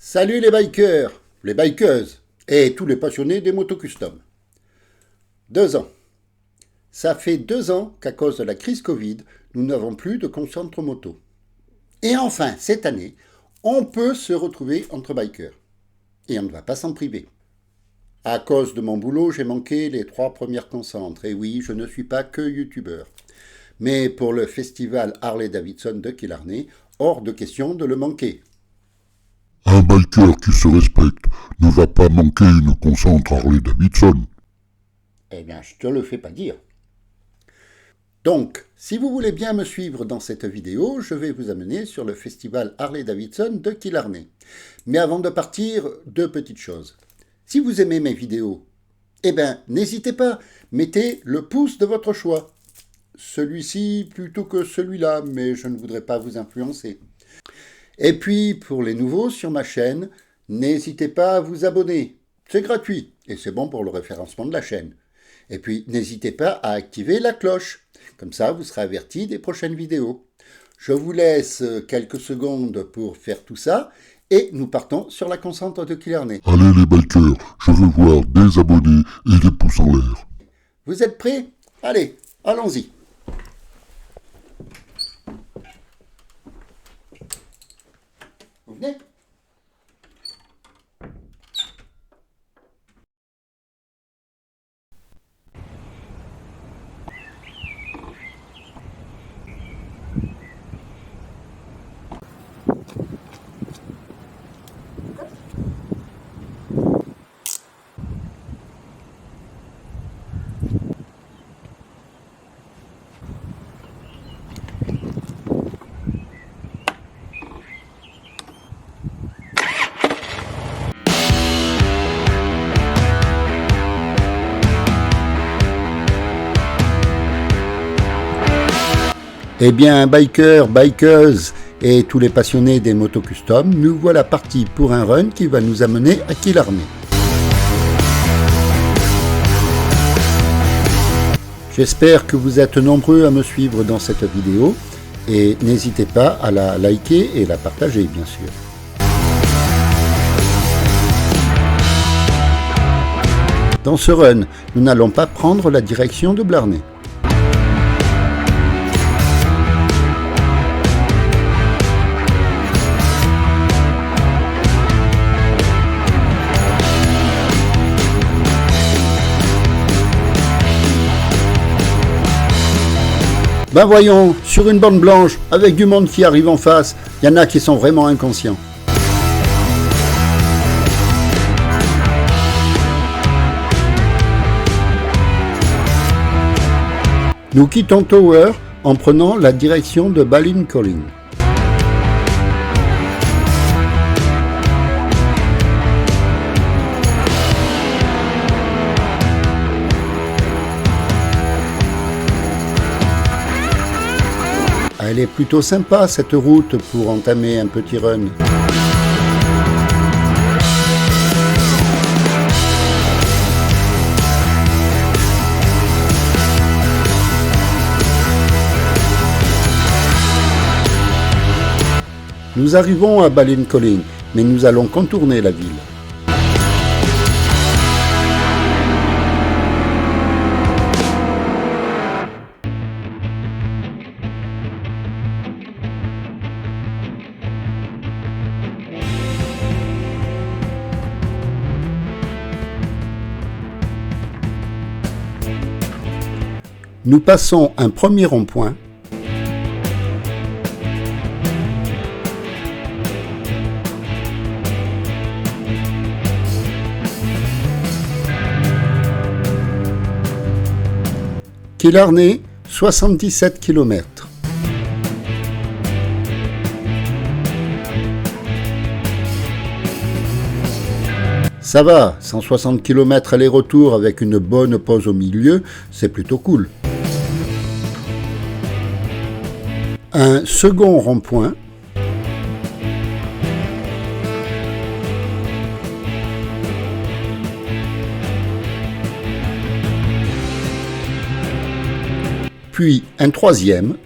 Salut les bikers, les bikeuses et tous les passionnés des motos custom. 2 ans. Ça fait 2 ans qu'à cause de la crise Covid, nous n'avons plus de concentre moto. Et enfin, cette année, on peut se retrouver entre bikers. Et on ne va pas s'en priver. À cause de mon boulot, j'ai manqué les 3 premières concentres. Et oui, je ne suis pas que youtubeur. Mais pour le festival Harley-Davidson de Killarney, hors de question de le manquer. Un biker qui se respecte ne va pas manquer une concentre Harley-Davidson. Eh bien, je te le fais pas dire. Donc, si vous voulez bien me suivre dans cette vidéo, je vais vous amener sur le festival Harley-Davidson de Killarney. Mais avant de partir, 2 petites choses. Si vous aimez mes vidéos, eh bien, n'hésitez pas, mettez le pouce de votre choix. Celui-ci plutôt que celui-là, mais je ne voudrais pas vous influencer. Et puis, pour les nouveaux sur ma chaîne, n'hésitez pas à vous abonner. C'est gratuit et c'est bon pour le référencement de la chaîne. Et puis, n'hésitez pas à activer la cloche. Comme ça, vous serez averti des prochaines vidéos. Je vous laisse quelques secondes pour faire tout ça et nous partons sur la concentre de Killarney. Allez les bikers, je veux voir des abonnés et des pouces en l'air. Vous êtes prêts? Allez, allons-y. Vous venez? Eh bien, bikers, bikeuses et tous les passionnés des motos custom, nous voilà partis pour un run qui va nous amener à Killarney. J'espère que vous êtes nombreux à me suivre dans cette vidéo et n'hésitez pas à la liker et la partager, bien sûr. Dans ce run, nous n'allons pas prendre la direction de Blarney. Ben voyons, sur une bande blanche, avec du monde qui arrive en face, il y en a qui sont vraiment inconscients. Nous quittons Tower en prenant la direction de Ballincollig. Elle est plutôt sympa cette route pour entamer un petit run. Nous arrivons à Ballincollig, mais nous allons contourner la ville. Nous passons un premier rond-point. Killarney, 77 km. Ça va, 160 km aller-retour avec une bonne pause au milieu, c'est plutôt cool. Un second rond-point. Puis un troisième.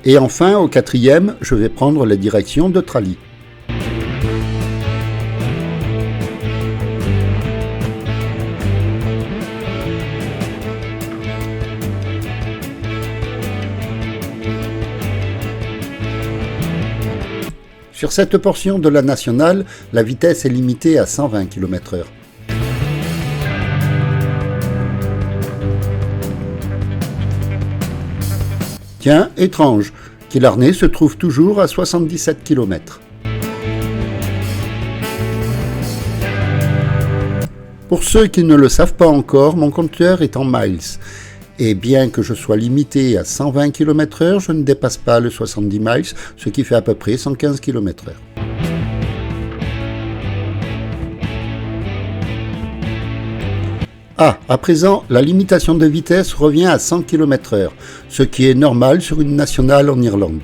Et enfin, au 4e, je vais prendre la direction de Trali. Sur cette portion de la nationale, la vitesse est limitée à 120 km/h. Tiens, étrange, Killarney se trouve toujours à 77 km. Pour ceux qui ne le savent pas encore, mon compteur est en miles. Et bien que je sois limité à 120 km/h, je ne dépasse pas le 70 miles, ce qui fait à peu près 115 km/h. Ah, à présent, la limitation de vitesse revient à 100 km/h, ce qui est normal sur une nationale en Irlande.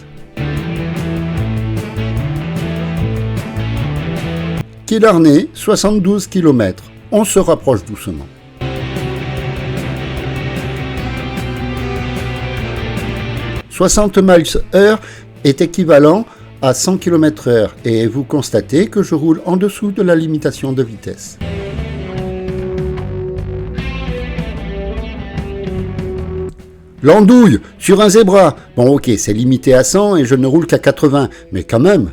Killarney, 72 km. On se rapproche doucement. « 60 miles/h est équivalent à 100 km/h et vous constatez que je roule en dessous de la limitation de vitesse. L'andouille sur un zébra. Bon ok, c'est limité à 100 et je ne roule qu'à 80, mais quand même.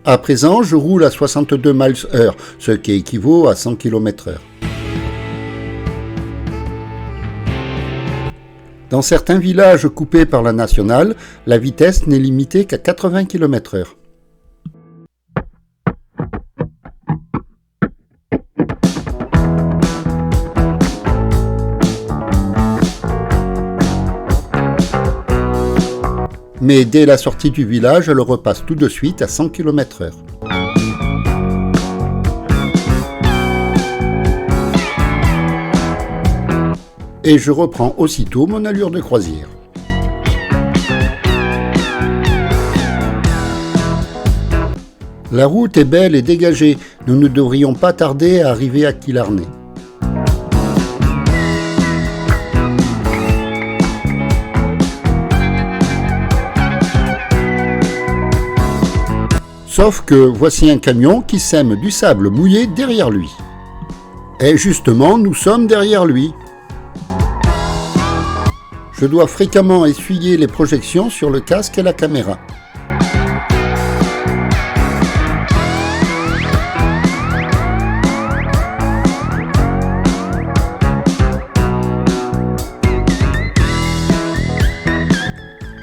À présent, je roule à 62 miles/h, ce qui équivaut à 100 km/h. Dans certains villages coupés par la nationale, la vitesse n'est limitée qu'à 80 km/h. Mais dès la sortie du village, elle repasse tout de suite à 100 km/h. Et je reprends aussitôt mon allure de croisière. La route est belle et dégagée, nous ne devrions pas tarder à arriver à Killarney. Sauf que voici un camion qui sème du sable mouillé derrière lui. Et justement, nous sommes derrière lui. Je dois fréquemment essuyer les projections sur le casque et la caméra.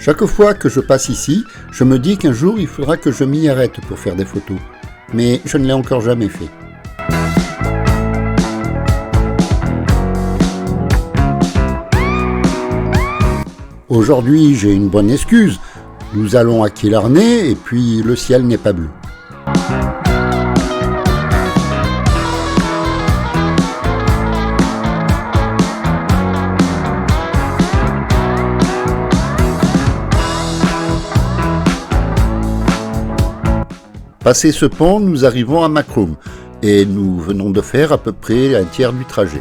Chaque fois que je passe ici, je me dis qu'un jour il faudra que je m'y arrête pour faire des photos. Mais je ne l'ai encore jamais fait. Aujourd'hui, j'ai une bonne excuse. Nous allons à Killarney et puis le ciel n'est pas bleu. Passé ce pont, nous arrivons à Macroom et nous venons de faire à peu près un tiers du trajet.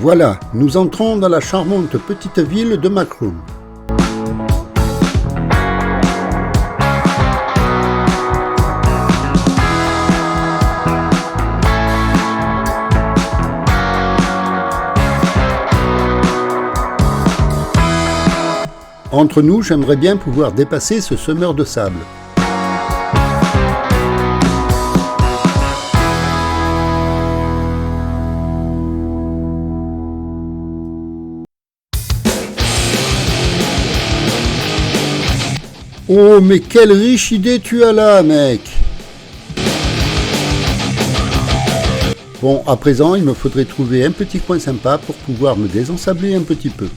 Voilà, nous entrons dans la charmante petite ville de Macroom. Entre nous, j'aimerais bien pouvoir dépasser ce semeur de sable. Oh, mais quelle riche idée tu as là, mec! Bon, à présent, il me faudrait trouver un petit coin sympa pour pouvoir me désensabler un petit peu.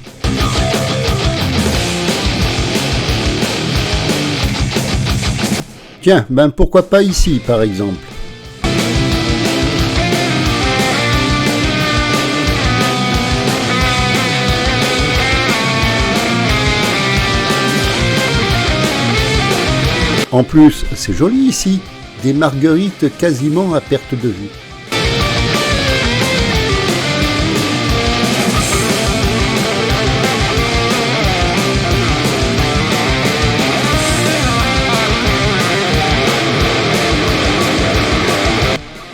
Tiens, ben pourquoi pas ici, par exemple. En plus, c'est joli ici, des marguerites quasiment à perte de vue.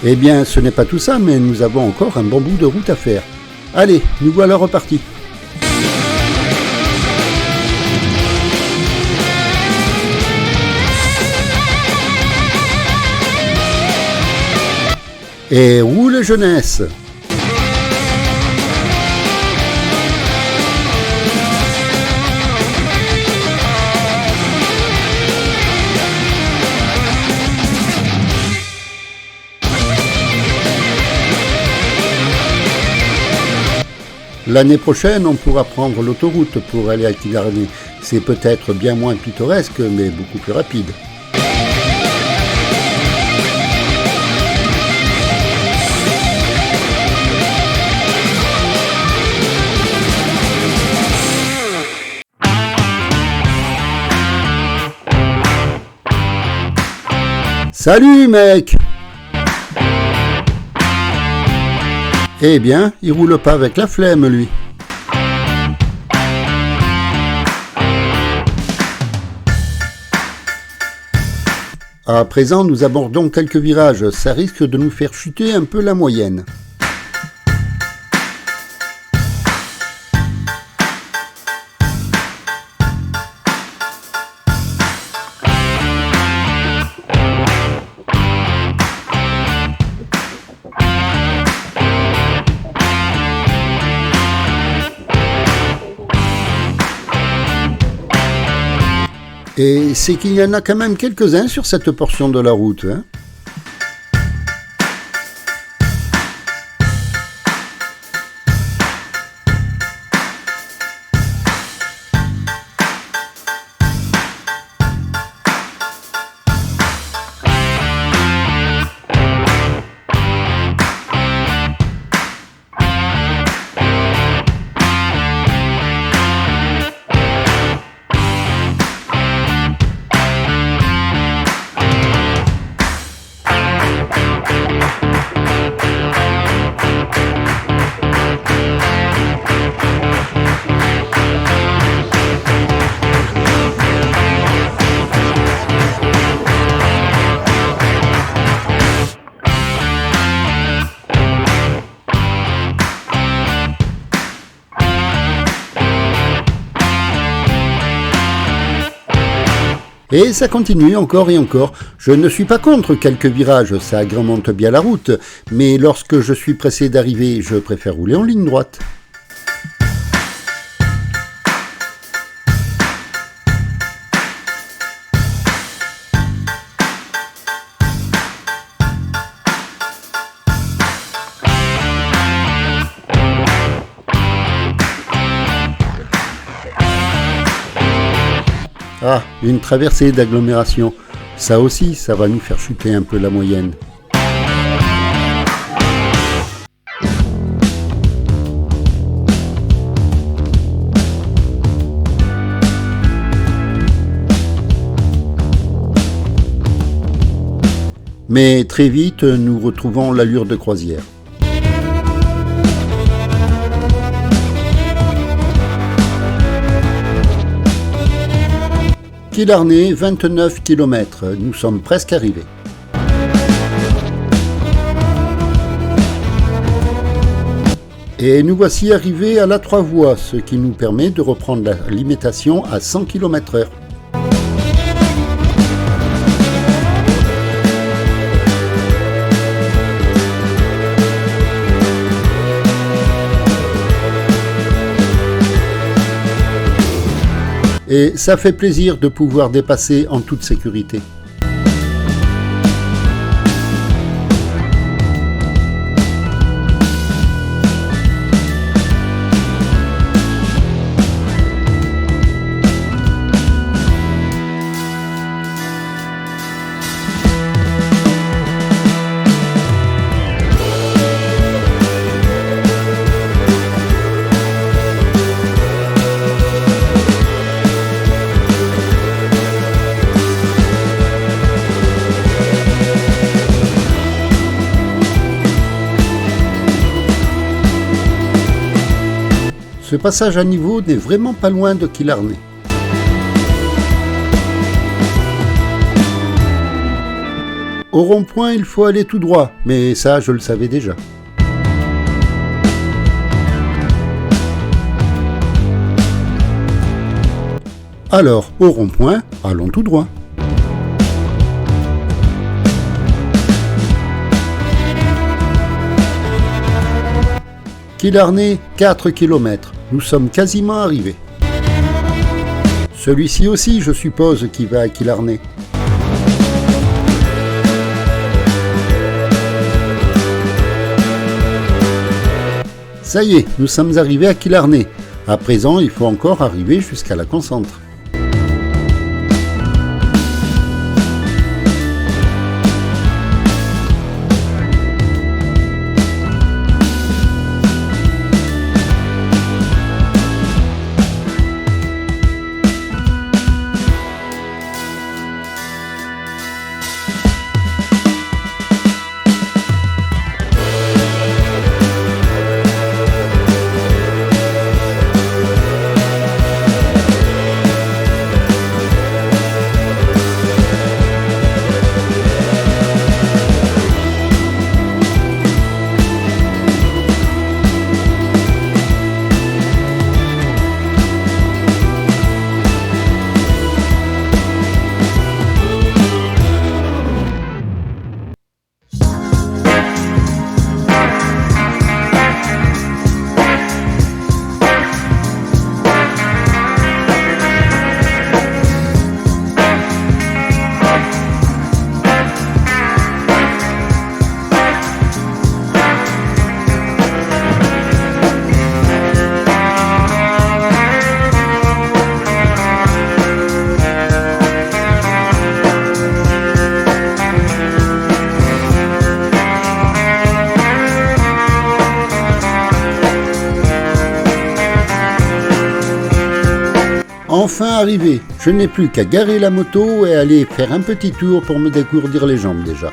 Eh bien, ce n'est pas tout ça, mais nous avons encore un bon bout de route à faire. Allez, nous voilà repartis. Et roule jeunesse! L'année prochaine, on pourra prendre l'autoroute pour aller à Killarney. C'est peut-être bien moins pittoresque, mais beaucoup plus rapide. Salut mec! Eh bien, il roule pas avec la flemme, lui. À présent, nous abordons quelques virages. Ça risque de nous faire chuter un peu la moyenne. Et c'est qu'il y en a quand même quelques-uns sur cette portion de la route, hein. Et ça continue encore et encore. Je ne suis pas contre quelques virages, ça agrémente bien la route, mais lorsque je suis pressé d'arriver, je préfère rouler en ligne droite. Ah, une traversée d'agglomération. Ça aussi, ça va nous faire chuter un peu la moyenne. Mais très vite, nous retrouvons l'allure de croisière. Killarney, 29 km, nous sommes presque arrivés. Et nous voici arrivés à la 3 voies, ce qui nous permet de reprendre la limitation à 100 km/h. Et ça fait plaisir de pouvoir dépasser en toute sécurité. Ce passage à niveau n'est vraiment pas loin de Killarney. Au rond-point, il faut aller tout droit, mais ça, je le savais déjà. Alors, au rond-point, allons tout droit. Killarney, 4 km. Nous sommes quasiment arrivés. Celui-ci aussi, je suppose, qui va à Killarney. Ça y est, nous sommes arrivés à Killarney. À présent, il faut encore arriver jusqu'à la Concentre. Enfin arrivé, je n'ai plus qu'à garer la moto et aller faire un petit tour pour me dégourdir les jambes déjà.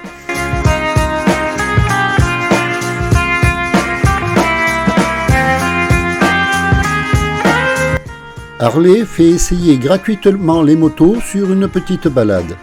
Harley fait essayer gratuitement les motos sur une petite balade.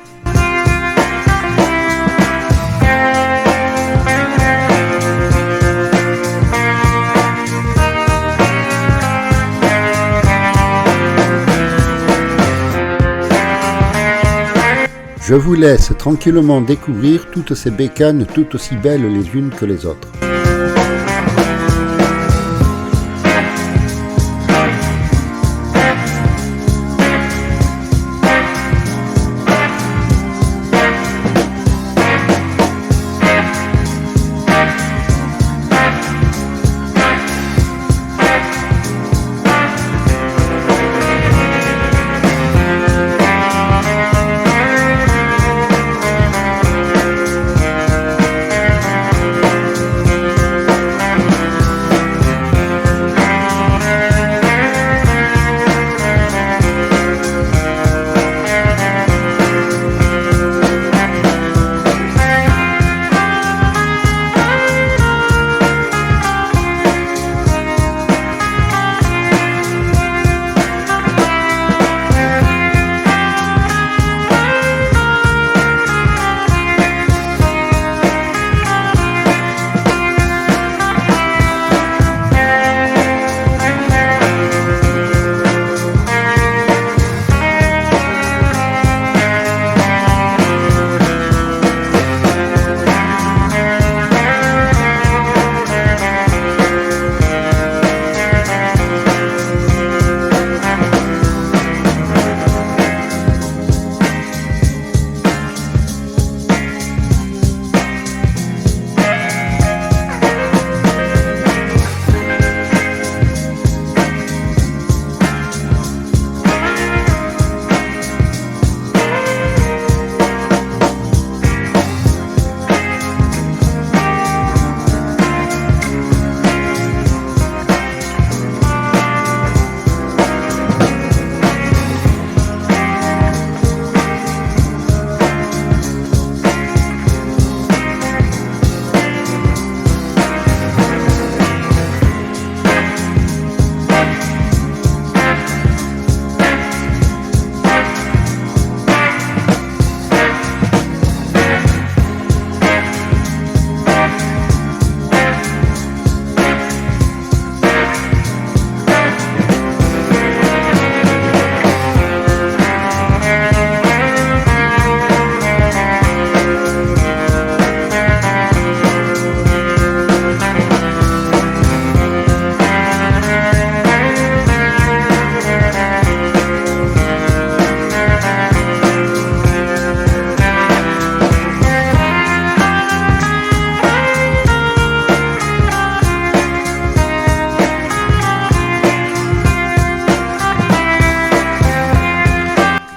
Je vous laisse tranquillement découvrir toutes ces bécanes toutes aussi belles les unes que les autres.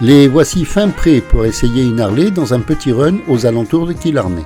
Les voici fin prêts pour essayer une Harley dans un petit run aux alentours de Killarney.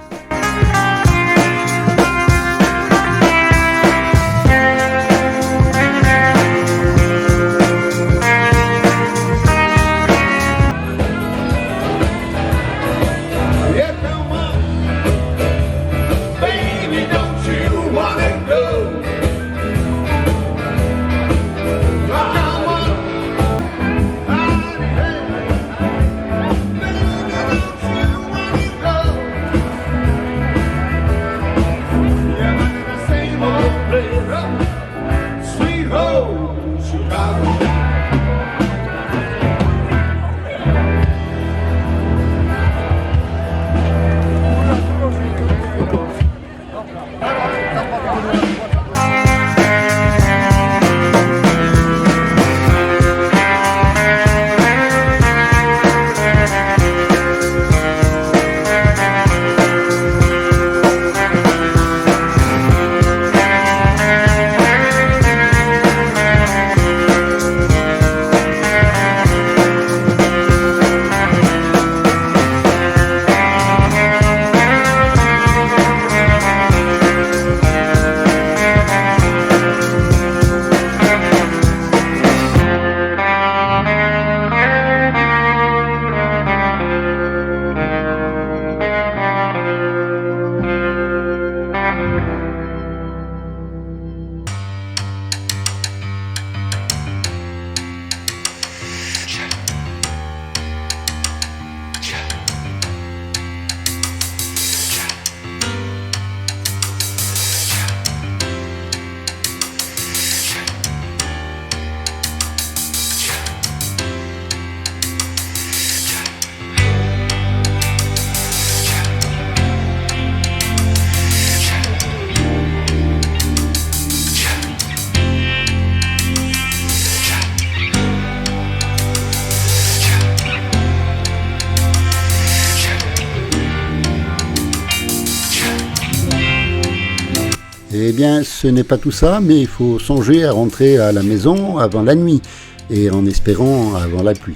Eh bien, ce n'est pas tout ça, mais il faut songer à rentrer à la maison avant la nuit, et en espérant avant la pluie.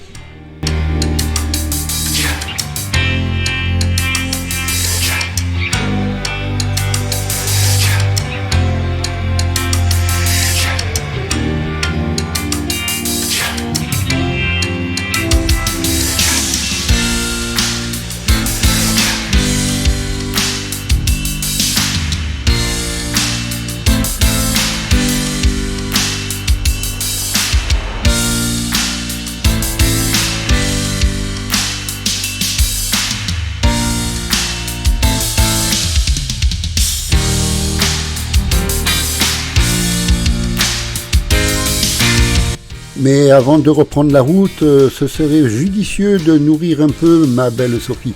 Mais avant de reprendre la route, ce serait judicieux de nourrir un peu ma belle Sophie.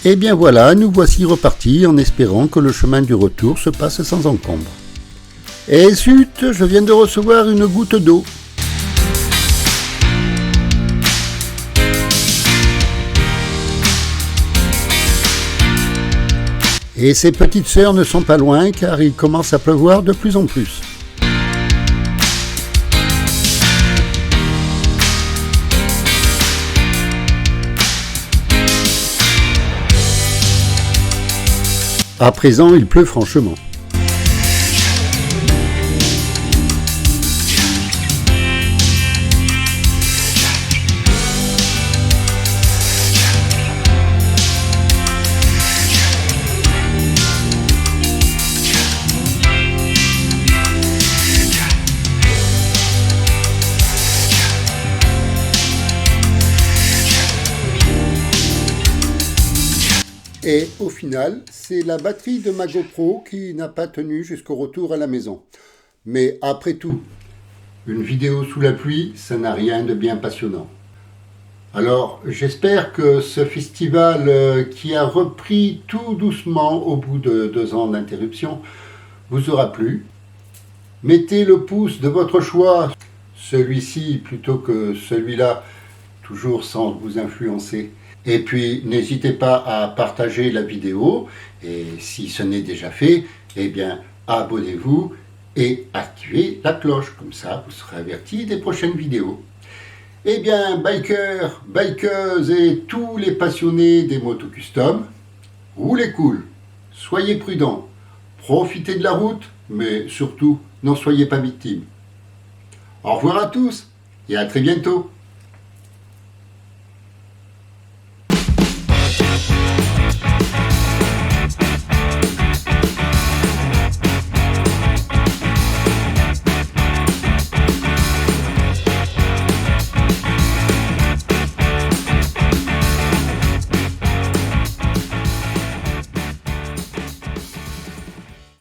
Et bien voilà, nous voici repartis en espérant que le chemin du retour se passe sans encombre. Et zut, je viens de recevoir une goutte d'eau. Et ces petites sœurs ne sont pas loin car il commence à pleuvoir de plus en plus. À présent, il pleut franchement. Et au final, c'est la batterie de ma GoPro qui n'a pas tenu jusqu'au retour à la maison. Mais après tout, une vidéo sous la pluie, ça n'a rien de bien passionnant. Alors, j'espère que ce festival qui a repris tout doucement au bout de 2 ans d'interruption vous aura plu. Mettez le pouce de votre choix, celui-ci plutôt que celui-là, toujours sans vous influencer. Et puis, n'hésitez pas à partager la vidéo, et si ce n'est déjà fait, eh bien, abonnez-vous et activez la cloche, comme ça vous serez averti des prochaines vidéos. Eh bien, bikers, bikeuses et tous les passionnés des motos custom, roulez cool, soyez prudents, profitez de la route, mais surtout, n'en soyez pas victimes. Au revoir à tous et à très bientôt.